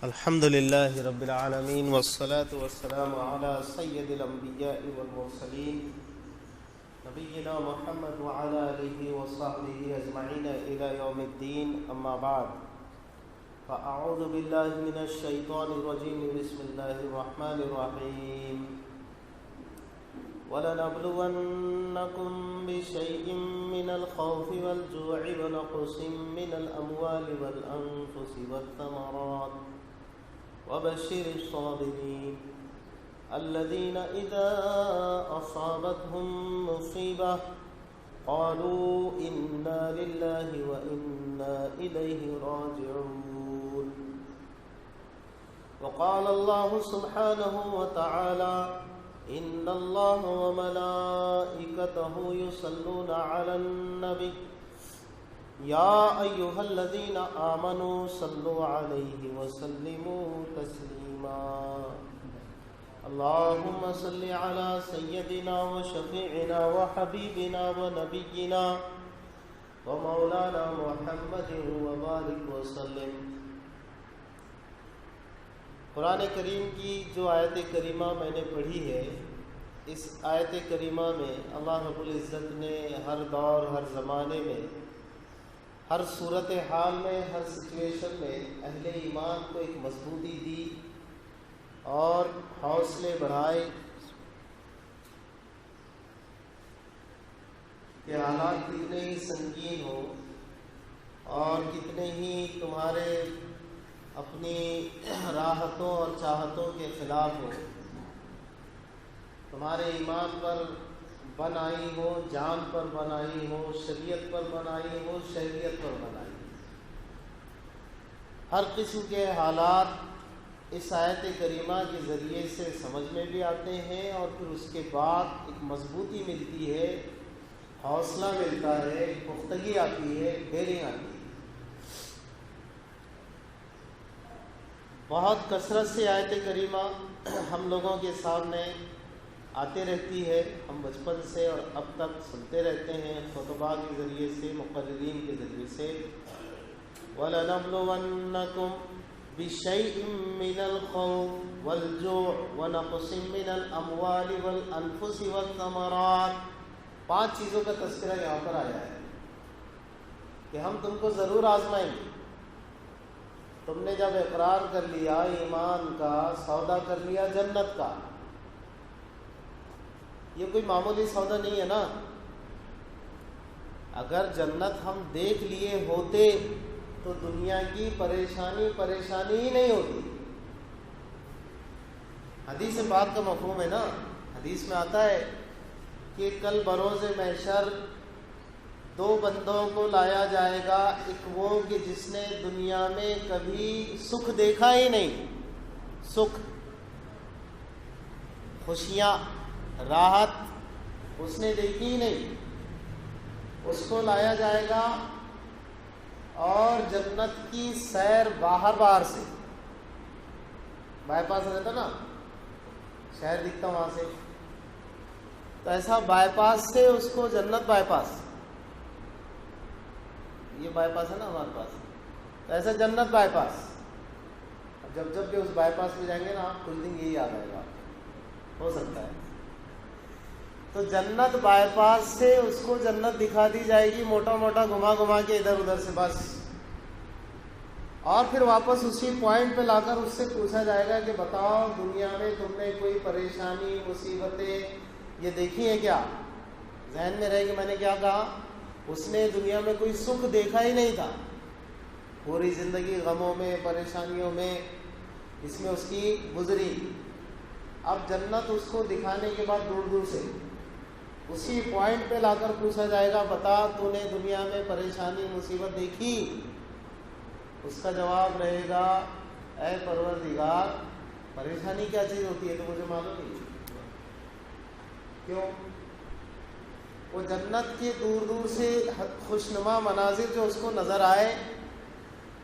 الحمد لله رب العالمين والصلاة والسلام على سيد الأنبياء والمرسلين نبينا محمد وعلى آله وصحبه أجمعين إلى يوم الدين أما بعد فأعوذ بالله من الشيطان الرجيم بسم الله الرحمن الرحيم وَلَنَبْلُوَنَّكُمْ بِشَيْءٍ مِّنَ الْخَوْفِ وَالْجُوعِ وَنَقْصٍ مِّنَ الْأَمْوَالِ وَالْأَنفُسِ وَالثَّمَرَاتِ وَبَشِّرِ الصَّابِرِينَ الَّذِينَ إِذَا أَصَابَتْهُم مُّصِيبَةٌ قَالُوا إِنَّا لِلَّهِ وَإِنَّا إِلَيْهِ راجعون. وقال الله سبحانه وتعالى إن الله وملائكته يصلون على النبي يا أيها الذين آمنوا صلوا عليه وسلموا تسليما. اللهم صل على سيدنا وشفيعنا وحبيبنا ونبينا ومولانا محمد وبارك وسلم. قرآن کریم کی جو آیت کریمہ میں نے پڑھی ہے، اس آیت کریمہ میں اللہ رب العزت نے ہر دور ہر زمانے میں ہر صورت حال میں ہر سچویشن میں اہل ایمان کو ایک مضبوطی دی اور حوصلے بڑھائے کہ حالات کتنے ہی سنگین ہو اور کتنے ہی تمہارے اپنی راحتوں اور چاہتوں کے خلاف ہو، تمہارے ایمان پر بن آئی ہو، جان پر بن آئی ہو، شریعت پر بن آئی ہو، شہریت پر بن آئی ہو، ہر قسم کے حالات اس آیت کریمہ کے ذریعے سے سمجھ میں بھی آتے ہیں اور پھر اس کے بعد ایک مضبوطی ملتی ہے، حوصلہ ملتا ہے، ایک پختگی آتی ہے، ڈیرنگ آتی ہے. بہت کثرت سے آیت کریمہ ہم لوگوں کے سامنے آتے رہتی ہے، ہم بچپن سے اور اب تک سنتے رہتے ہیں، خطبہ کے ذریعے سے، مقررین کے ذریعے سے. وَلَنَبْلُوَنَّكُمْ بِشَيْءٍ مِّنَ الْخَوْفِ وَالْجُوعِ وَنَقْصٍ مِّنَ الْأَمْوَالِ وَالْأَنفُسِ وَالثَّمَرَاتِ. 5 چیزوں کا تذکرہ یہاں پر آیا ہے کہ ہم تم کو ضرور آزمائیں گے. تم نے جب اقرار کر لیا ایمان کا، سودا کر لیا جنت کا، یہ کوئی معمولی سودا نہیں ہے نا. اگر جنت ہم دیکھ لیے ہوتے تو دنیا کی پریشانی ہی نہیں ہوتی. حدیث پاک کا مفہوم ہے نا، حدیث میں آتا ہے کہ کل بروز محشر 2 بندوں کو لایا جائے گا، ایک وہ کہ جس نے دنیا میں کبھی سکھ دیکھا ہی نہیں، سکھ، خوشیاں، راحت اس نے دیکھی ہی نہیں، اس کو لایا جائے گا اور جنت کی سیر باہر سے، بائی پاس رہتا نا، شہر دکھتا وہاں سے، تو ایسا بائی پاس سے اس کو جنت بائی پاس، یہ بائی پاس ہے نا ہمارے پاس، تو ایسا جنت بائی پاس. جب بھی اس بائی پاس پہ جائیں گے نا، آپ کچھ دن یہی یاد آئے گا، ہو سکتا ہے. تو جنت بائی پاس سے اس کو جنت دکھا دی جائے گی، موٹا موٹا گھما کے ادھر ادھر سے بس، اور پھر واپس اسی پوائنٹ پہ لا کر اس سے پوچھا جائے گا کہ بتاؤ دنیا میں تم نے کوئی پریشانی، مصیبتیں یہ دیکھی ہیں کیا؟ ذہن میں رہے کہ میں نے کیا کہا؟ اس نے دنیا میں کوئی سکھ دیکھا ہی نہیں تھا، پوری زندگی غموں میں، پریشانیوں میں اس میں اس کی گزری. اب جنت اس کو دکھانے کے بعد دور سے اسی پوائنٹ پہ لا کر پوچھا جائے گا بتا تو نے دنیا میں پریشانی مصیبت دیکھی؟ اس کا جواب رہے گا اے پروردگار پریشانی کیا چیز ہوتی ہے تو مجھے معلوم نہیں. کیوں؟ وہ جنت کے دور سے خوشنما مناظر جو اس کو نظر آئے،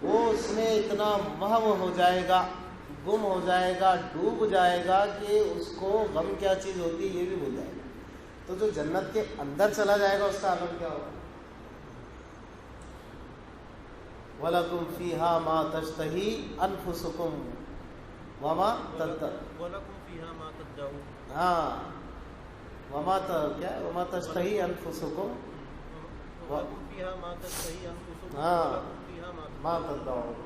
وہ اس میں اتنا محو ہو جائے گا، گم ہو جائے گا، ڈوب جائے گا کہ اس کو غم کیا چیز ہوتی ہے یہ بھی بھول جائے گا. تو جو جنت کے اندر چلا جائے گا اس کا عالم کیا ہوگا؟ وَلَكُمْ فِيهَا مَا تَشْتَهِي أَنفُسُكُمْ وَمَا وَلَكُمْ فِيهَا مَا تَدَّعُونَ. ہاں وَمَا تَشْتَهِي أَنفُسُكُمْ وَلَكُمْ فِيهَا مَا تَشْتَهِي أَنفُسُكُمْ ہاں وَلَكُمْ فِيهَا مَا تَدَّعُونَ.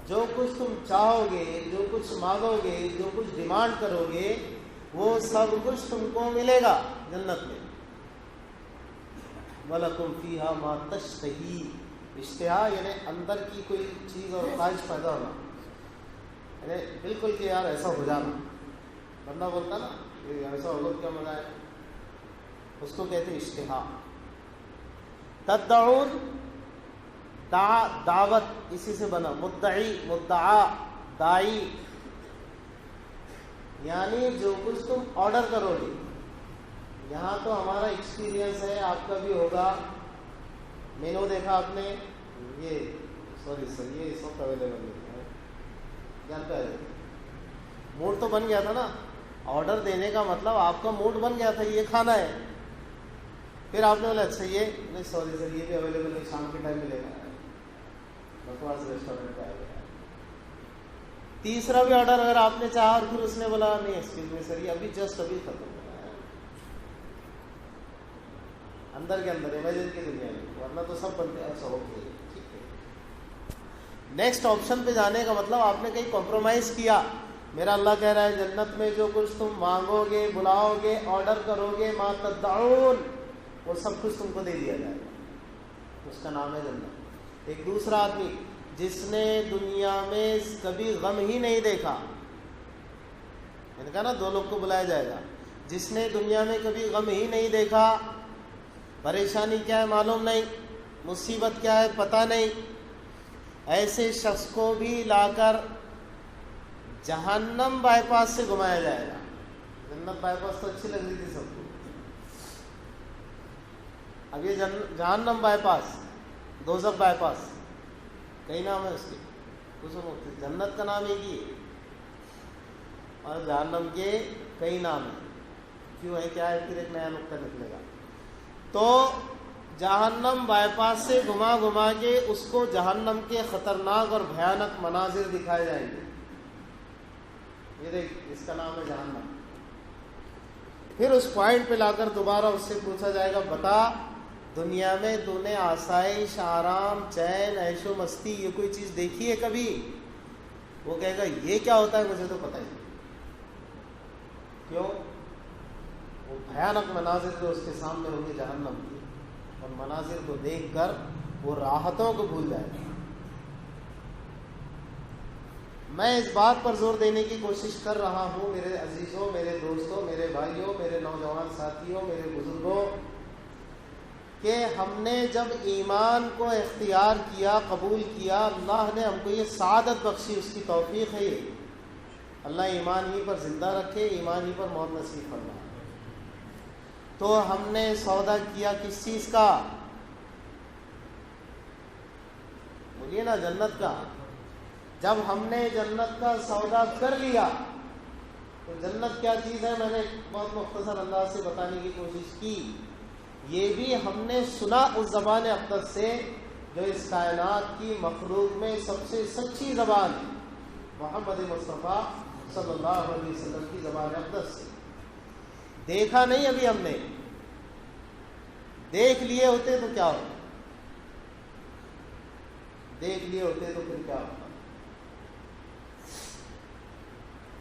جو کچھ تم چاہو گے، جو کچھ مانگو گے، جو کچھ ڈیمانڈ کرو گے، وہ سب کچھ تم کو ملے گا جنت میں. وَلَكُمْ فِيهَا مَا تَشْتَهِي. اشتہا یعنی اندر کی کوئی چیز اور خواہش پیدا ہونا، یعنی بالکل کہ یار ایسا ہو جانا. بندہ بولتا نا کہ ایسا ہوگا کیا مزہ ہے، اس کو کہتے ہیں اشتہا. تدعون دعوت اسی سے بنا، مدعی مدعا دائی، یعنی جو کچھ تم آرڈر کرو گے. یہاں تو ہمارا ایکسپیرینس ہے، آپ کا بھی ہوگا. مینو دیکھا آپ نے، یہ سوری سر یہ اس وقت اویلیبل نہیں ہے، جانتا ہے موڈ تو بن گیا تھا نا. آرڈر دینے کا مطلب آپ کا موڈ بن گیا تھا یہ کھانا ہے، پھر آپ نے بولا اچھا یہ نہیں سوری سر یہ بھی اویلیبل نہیں، شام کے ٹائم ملے گا، بکواس ریسٹورینٹ کا آ گیا. تیسرا بھی آرڈر اگر آپ نے چاہا اور پھر اس نے بولا نہیں ایکسکیوز می سر یہ ابھی جسٹ ابھی ختم ہو رہا ہے، اندر کے اندر امیجن کی دنیا میں، ورنہ تو سب بنتے ہیں. اچھا اوکے ٹھیک ہے. نیکسٹ آپشن پہ جانے کا مطلب آپ نے کہیں کمپرومائز کیا. میرا اللہ کہہ رہا ہے جنت میں جو کچھ تم مانگو گے، بلاؤ گے، آرڈر کرو گے، ما تدعون، وہ سب کچھ تم کو دے دیا جائے گا. اس کا نام ہے جنت. ایک دوسرا آدمی جس نے دنیا میں کبھی غم ہی نہیں دیکھا، میں نے کہا نا دو لوگ کو بلایا جائے گا. جس نے دنیا میں کبھی غم ہی نہیں دیکھا، پریشانی کیا ہے معلوم نہیں، مصیبت کیا ہے پتہ نہیں، ایسے شخص کو بھی لا کر جہنم بائی پاس سے گھمایا جائے گا. جنت بائی پاس تو اچھی لگ رہی تھی سب کو، اب یہ جہنم بائی پاس، دوزخ بائی پاس، کئی نام ہے اس کے. جنت کا نام ایک ہی ہے اور جہنم کے کئی نام ہیں. کیوں ہے کیا ہے پھر ایک نیا نقطہ نکلے گا. تو جہنم بائی پاس سے گھما گھما کے اس کو جہنم کے خطرناک اور بھیانک مناظر دکھائے جائیں گے. یہ دیکھ اس کا نام ہے جہنم. پھر اس پوائنٹ پہ لا کر دوبارہ اس سے پوچھا جائے گا بتا دنیا میں تو نے آسائش، آرام، چین، عیش و مستی یہ کوئی چیز دیکھی ہے کبھی؟ وہ کہے گا یہ کیا ہوتا ہے مجھے تو پتہ ہی نہیں. کیوں؟ وہ بھیانک مناظر جو اس کے سامنے ہوں گے جہنم کی، اور مناظر کو دیکھ کر وہ راحتوں کو بھول جائے گا. میں اس بات پر زور دینے کی کوشش کر رہا ہوں میرے عزیزوں، میرے دوستوں، میرے بھائیوں، میرے نوجوان ساتھیوں، میرے بزرگوں، کہ ہم نے جب ایمان کو اختیار کیا، قبول کیا، اللہ نے ہم کو یہ سعادت بخشی، اس کی توفیق ہے یہ. اللہ ایمان ہی پر زندہ رکھے، ایمان ہی پر موت نصیب فرمائے. تو ہم نے سودا کیا کس چیز کا؟ بولیے نا جنت کا. جب ہم نے جنت کا سودا کر لیا تو جنت کیا چیز ہے میں نے بہت مختصر انداز سے بتانے کی کوشش کی. یہ بھی ہم نے سنا اس زبان اقدس سے جو اس کائنات کی مخلوق میں سب سے سچی زبان محمد مصطفیٰ صلی اللہ علیہ وسلم کی زبان اقدس سے. دیکھا نہیں ابھی ہم نے، دیکھ لیے ہوتے تو کیا ہوتا، دیکھ لیے ہوتے تو پھر کیا ہوتا.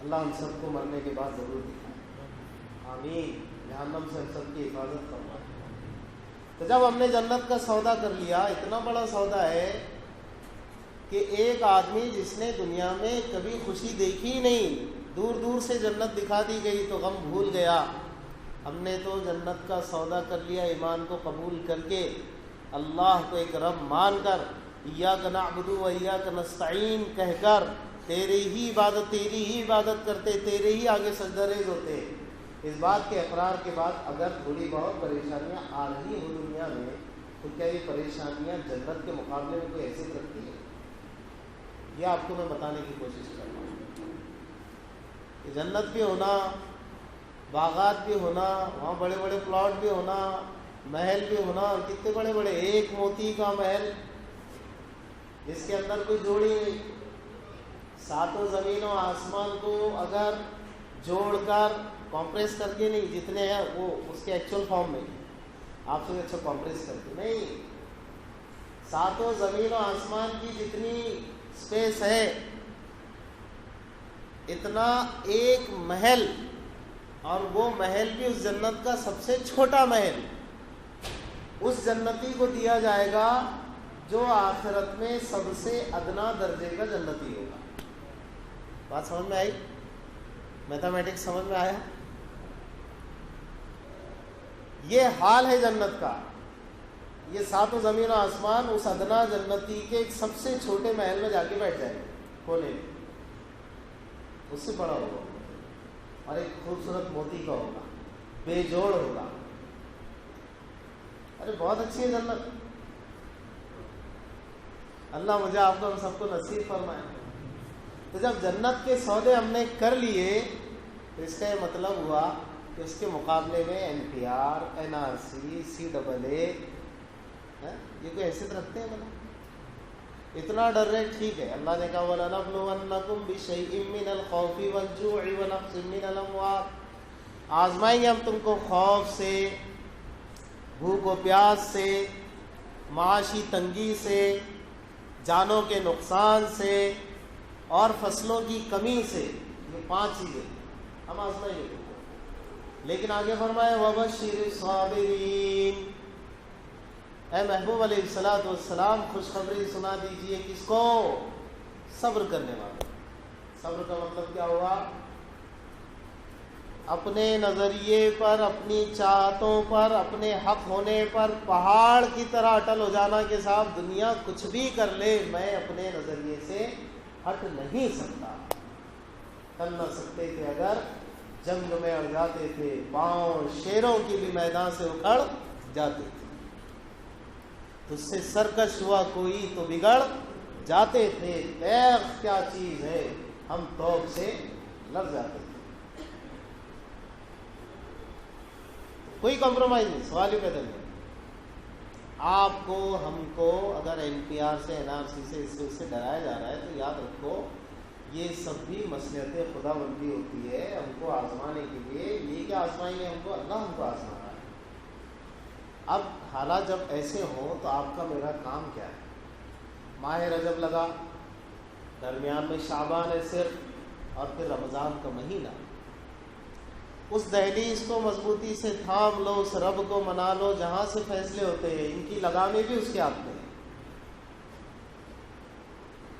اللہ ہم سب کو مرنے کے بعد ضرور دکھائے. آمین. جہنم سے ہم سب کی حفاظت فرمائے. تو جب ہم نے جنت کا سودا کر لیا، اتنا بڑا سودا ہے کہ ایک آدمی جس نے دنیا میں کبھی خوشی دیکھی ہی نہیں، دور دور سے جنت دکھا دی گئی تو غم بھول گیا. ہم نے تو جنت کا سودا کر لیا ایمان کو قبول کر کے، اللہ کو ایک رب مان کر، ایاک نعبد و ایاک نستعین کہہ کر تیری ہی عبادت کرتے، تیرے ہی آگے سجدہ ریز ہوتے. اس بات کے اقرار کے بعد اگر تھوڑی بہت پریشانیاں آ رہی ہوں دنیا میں، تو کیا یہ پریشانیاں جنت کے مقابلے میں کوئی حیثیت رکھتی ہے؟ یہ آپ کو میں بتانے کی کوشش کر رہا ہوں کہ جنت بھی ہونا، باغات بھی ہونا، وہاں بڑے بڑے پلاٹ بھی ہونا، محل بھی ہونا، اور کتنے بڑے بڑے، ایک موتی کا محل جس کے اندر کوئی جوڑی نہیں. ساتوں زمین و آسمان کو اگر جوڑ کر کمپریس کر کے نہیں، جتنے ہیں وہ اس کے ایکچوئل فارم میں آپ سے اچھا کمپریس کر کے نہیں، ساتوں زمین و آسمان کی جتنی اسپیس ہے اتنا ایک محل، اور وہ محل بھی اس جنت کا سب سے چھوٹا محل اس جنتی کو دیا جائے گا جو آخرت میں سب سے ادنا درجے کا جنتی ہوگا. بات سمجھ میں آئی؟ میتھمیٹکس سمجھ میں آیا؟ یہ حال ہے جنت کا. یہ ساتوں زمین و آسمان اس ادنا جنتی کے ایک سب سے چھوٹے محل میں جا کے بیٹھ جائے گا کونے میں، اس سے بڑا ہوگا اور ایک خوبصورت موتی کا ہوگا، بے جوڑ ہوگا. ارے بہت اچھی ہے جنت. اللہ مجھے آپ کو ہم سب کو نصیب فرمائے. تو جب جنت کے سودے ہم نے کر لیے تو اس کا یہ مطلب ہوا کہ اس کے مقابلے میں NPR, NRC, CAA یہ کوئی حیثیت رکھتے ہیں؟ بنا اتنا ڈر رہے ٹھیک ہے. اللہ نے کہا وَلَنَبْلُوَنَّكُمْ بِشَيْءٍ مِّنَ الْخَوْفِ وَالْجُوعِ وَنَقْصٍ مِّنَ الْأَمْوَالِ، آزمائیں گے ہم تم کو خوف سے، بھوک و پیاس سے، معاشی تنگی سے، جانوں کے نقصان سے اور فصلوں کی کمی سے. یہ 5 چیزیں ہم آزمائیں گے تم کو. لیکن آگے فرمایا وَبَشِّرِ الصَّابِرِينَ، اے محبوب علیہ الصلوۃ والسلام خوشخبری سنا دیجئے کس کو؟ صبر کرنے والے. صبر کا مطلب کیا ہوا؟ اپنے نظریے پر، اپنی چاہتوں پر، اپنے حق ہونے پر پہاڑ کی طرح اٹل ہو جانا کہ صاحب دنیا کچھ بھی کر لے میں اپنے نظریے سے ہٹ نہیں سکتا. کر نہ سکتے تھے اگر جنگ میں اڑ جاتے تھے، پاؤں شیروں کی بھی میدان سے اکھڑ جاتے تھے. تجھ سے سرکش ہوا کوئی تو بگڑ جاتے تھے. تیغ کیا چیز ہے، ہم توق سے لڑ جاتے تھے. کوئی کمپرومائز نہیں، سوال ہی پیدا نہیں. آپ کو ہم کو اگر NPR سے NRC سے اس سے ڈرایا جا رہا ہے تو یاد رکھو یہ سب بھی مصلحت خدا بندی ہوتی ہے ہم کو آزمانے کے لیے. یہ کیا آزمائیں گے ہم کو؟ اللہ ہم کو آزما رہا ہے. اب حالات جب ایسے ہوں تو آپ کا میرا کام کیا ہے؟ ماہ رجب لگا، درمیان میں شعبان ہے صرف، اور پھر رمضان کا مہینہ. اس دہلیز کو مضبوطی سے تھام لو، اس رب کو منا لو جہاں سے فیصلے ہوتے ہیں. ان کی لگامیں بھی اس کے ہاتھ میں ہیں،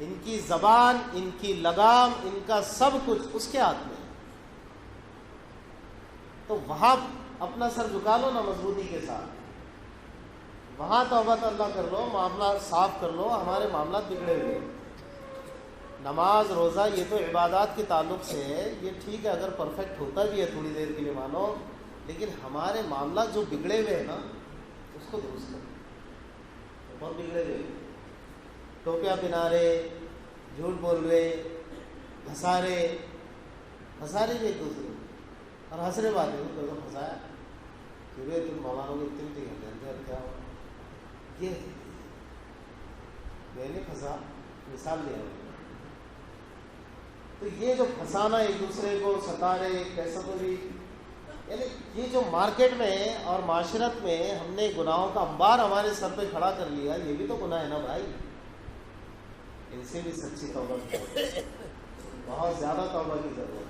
ان کی زبان، ان کی لگام، ان کا سب کچھ اس کے ہاتھ میں ہے. تو وہاں اپنا سر جھکا لو نا مضبوطی کے ساتھ، وہاں توبہ اللہ کر لو، معاملات صاف کر لو. ہمارے معاملات بگڑے ہوئے، نماز روزہ یہ تو عبادات کے تعلق سے ہے، یہ ٹھیک ہے اگر پرفیکٹ ہوتا بھی ہے تھوڑی دیر کے لیے مانو، لیکن ہمارے معاملات جو بگڑے ہوئے ہیں نا اس کو درست کرو. بہت بگڑے ہوئے، ٹوپیاں پہنا رہے، جھوٹ بول رہے، ہنسا رہے بھی ایک دوسرے اور ہنس رہے بات ہے تو ہنسایا کہ تم ممانوں کو اتنی گھنٹے کیا ہوا. یہ میں نے پھنسا مثال دیا. تو یہ جو پھنسانا ایک دوسرے کو ستارے کیسا تو بھی، یعنی یہ جو مارکیٹ میں اور معاشرت میں ہم نے گناہوں کا انبار ہمارے سر پہ کھڑا کر لیا، یہ بھی تو گناہ ہے نا بھائی. ان سے بھی سچی توبہ کی ضرورت ہے، بہت زیادہ توبہ کی ضرورت ہے.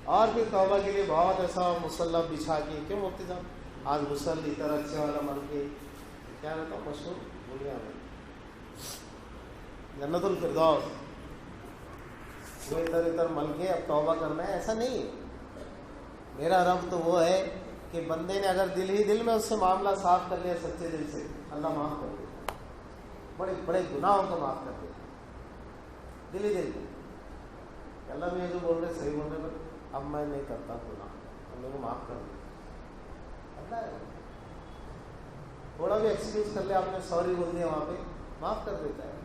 اور پھر توبہ کے لیے بہت ایسا مصلح بچھا کے کیوں مفتی صاحب آج غسل اتر اچھے والا مل کے کیا رہتا ہوں مشہور بولیا میں جنت الفردوس وہ ادھر مل کے اب توبہ کرنا ہے، ایسا نہیں ہے. میرا رب تو وہ ہے کہ بندے نے اگر دل ہی دل میں اس سے معاملہ صاف کر لیا سچے دل سے، اللہ معاف کر دیتا، بڑے بڑے گناہوں کو معاف کر دیتا دل ہی دل میں. اللہ میں یہ جو بول رہے صحیح بول رہے پر اب میں نہیں کرتا گناہ، اللہ کو معاف کر دیا. اللہ ہے تھوڑا بھی ایکسکیوز کر لے، آپ نے سوری بول دیا وہاں پہ معاف کر دیتا ہے.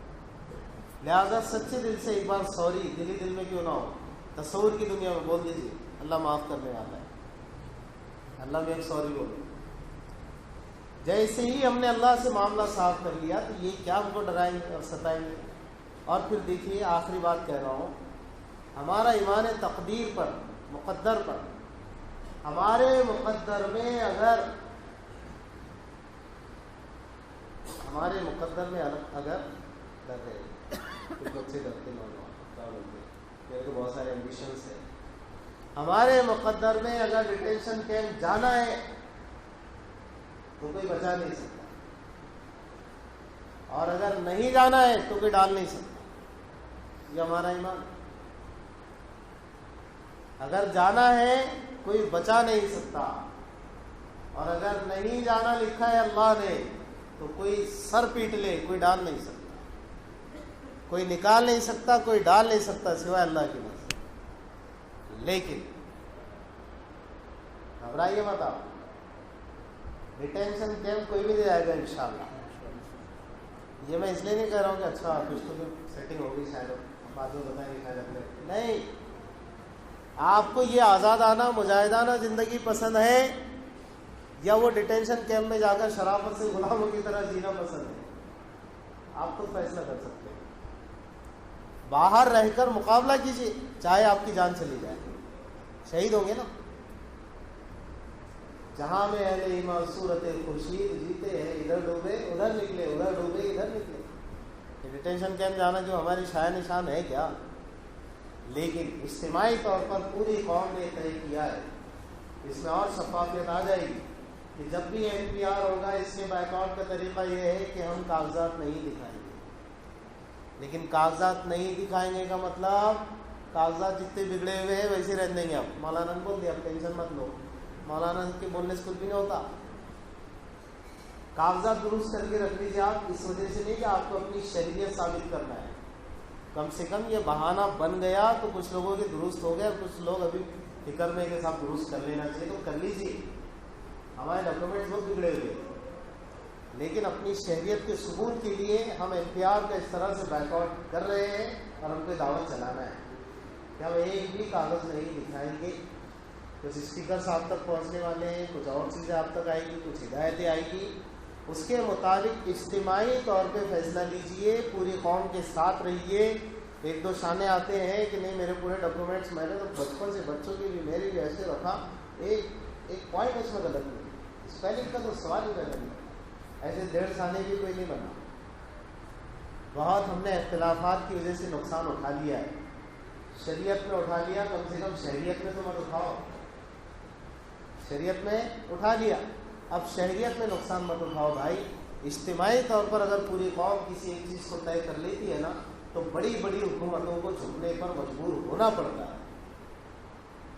لہٰذا سچے دل سے ایک بار سوری دل ہی دل میں کیوں نہ ہو، تصور کی دنیا میں بول دیجیے اللہ معاف کرنے والا ہے. اللہ میں ایک سوری بولو. جیسے ہی ہم نے اللہ سے معاملہ صاف کر لیا تو یہ کیا ہم کو ڈرائیں گے اور ستائیں گے. اور پھر دیکھیے آخری بات کہہ رہا ہوں, ہمارا ایمان تقدیر پر, مقدر پر, ہمارے مقدر میں اگر ڈر ہے, کچھ بچے ڈرتے نوجوان میرے کو بہت سارے ایمبیشنس ہیں, ہمارے مقدر میں اگر ڈیٹینشن کیمپ جانا ہے تو کوئی بچا نہیں سکتا, اور اگر نہیں جانا ہے تو کوئی ڈال نہیں سکتا. یہ ہمارا ایمان. اگر جانا ہے کوئی بچا نہیں سکتا, اور اگر نہیں جانا لکھا ہے اللہ نے تو کوئی سر پیٹ لے کوئی ڈال نہیں سکتا, کوئی نکال نہیں سکتا, کوئی ڈال نہیں سکتا سوائے اللہ کی مرضی. لیکن گھبرائیے مت آپ, ڈیٹینشن کیمپ کوئی بھی نہیں جائے گا انشاءاللہ. یہ میں اس لیے نہیں کہہ رہا ہوں کہ اچھا کچھ تو سیٹنگ ہوگی شاید بعد میں بتائیں گے شاید اپنے, نہیں. آپ کو یہ آزادانہ مجاہدانہ زندگی پسند ہے یا وہ ڈیٹینشن کیمپ میں جا کر شرافت سے غلاموں کی طرح جینا پسند ہے, آپ تو فیصلہ کر سکتے ہیں. باہر رہ کر مقابلہ کیجیے, چاہے آپ کی جان چلی جائے, شہید ہوں گے نا. جہاں میں اہل ایمان صورت خورشید جیتے ہیں, ادھر ڈوبے ادھر نکلے, ادھر ڈوبے ادھر نکلے. ڈیٹینشن کیمپ جانا جو ہماری شاہ نشان ہے کیا, لیکن اجتماعی طور پر پوری قوم نے طے کیا ہے. اس میں اور شفافیت آ جائے گی کہ جب بھی NPR ہوگا اس میں بائیک آؤٹ کا طریقہ یہ ہے کہ ہم کاغذات نہیں دکھائیں گے. لیکن کاغذات نہیں دکھائیں گے کا مطلب کاغذات جتنے بگڑے ہوئے ہیں ویسے رہ دیں گے. آپ مولانا نے بول دیا, آپ ٹینشن مت لو, مولانا کے بولنے سے کچھ بھی نہیں ہوتا. کاغذات درست کر کے رکھ لیجیے آپ, اس وجہ سے نہیں کہ آپ کو اپنی شریعت ثابت کرنا ہے. کم سے کم یہ بہانہ بن گیا تو کچھ لوگوں کے درست ہو گئے, کچھ لوگ ابھی فکر میں کہ صاحب درست کر لینا چاہیے تو کر لیجیے. ہمارے ڈاکومنٹس بہت بگڑے ہوئے, لیکن اپنی شہریت کے ثبوت کے لیے ہم NPR کا اس طرح سے بیک آؤٹ کر رہے ہیں اور ہم کو دعوت چلانا ہے کہ ہم ایک بھی کاغذ نہیں دکھائیں گے. کچھ اسٹیکرس آپ تک پہنچنے والے ہیں, کچھ اور چیزیں آپ تک آئے گی, کچھ ہدایتیں آئے گی. اس کے مطابق اجتماعی طور پہ فیصلہ لیجئے, پوری قوم کے ساتھ رہیے. ایک دو شانے آتے ہیں کہ نہیں میرے پورے ڈاکومنٹس میں نے تو بچپن سے بچوں کی بھی میری بھی ایسے رکھا, ایک پوائنٹ اس میں غلط نہیں, اسپیلنگ کا تو سوال ہی غلط نہیں. ایسے 1.5 سانے بھی کوئی نہیں بنا. بہت ہم نے اختلافات کی وجہ سے نقصان اٹھا لیا ہے, شریعت میں اٹھا لیا, کم سے کم شہریت میں تو مت اٹھاؤ. شریعت میں اٹھا لیا, اب شہریت میں نقصان مت اٹھاؤ بھائی. اجتماعی طور پر اگر پوری قوم کسی ایک چیز کو طے کر لیتی ہے نا تو بڑی بڑی حکومتوں کو جھکنے پر مجبور ہونا پڑتا ہے.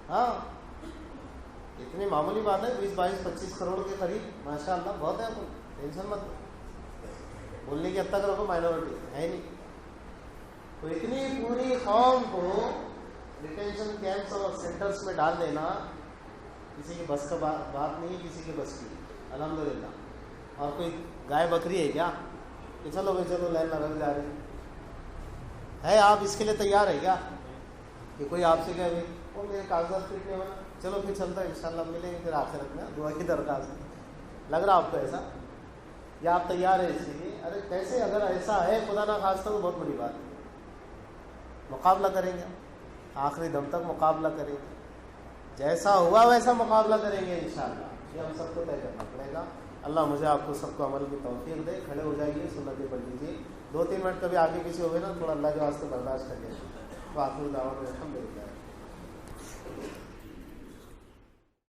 ہاں اتنی معمولی بات ہے, 20 22 25 کروڑ کے قریب, ماشاء اللہ بہت ہے. ٹینشن مت بولنے کی حد تک رکھو, مائنورٹی ہے نہیں. تو اتنی پوری قوم کو ڈیٹینشن کیمپس اور سینٹرز میں ڈال دینا کسی کی بس کا بات نہیں ہے, کسی کے بس کی الحمدللہ. اور کوئی گائے بکری ہے کیا کہ چلو بھائی چلو لائن لگا جا رہے ہے؟ آپ اس کے لیے تیار ہے کیا کہ کوئی آپ سے کہے بھائی وہ میرے کاغذات فٹ نہیں ہونا, چلو پھر چلتا ہے انشاءاللہ ملیں گے پھر آخرت میں, دعا کی درخواست. لگ رہا آپ کو ایسا یا آپ تیار ہے اس لیے؟ ارے کیسے, اگر ایسا ہے خدا نہ خواستہ تو بہت بڑی بات ہے. مقابلہ کریں گے, آخری دم تک مقابلہ کریں گے, جیسا ہوا ویسا مقابلہ کریں گے انشاءاللہ. یہ ہم سب کو طے کرنا پڑے گا. اللہ مجھے آپ کو سب کو عمل کی توفیق دے. کھڑے ہو جائیے, سنتیں پڑھ لیجیے. 2-3 منٹ کبھی آگے پیچھے ہوئے نا تھوڑا اللہ کے واسطے برداشت کر لیجیے. آخری دعوت الحمدللہ.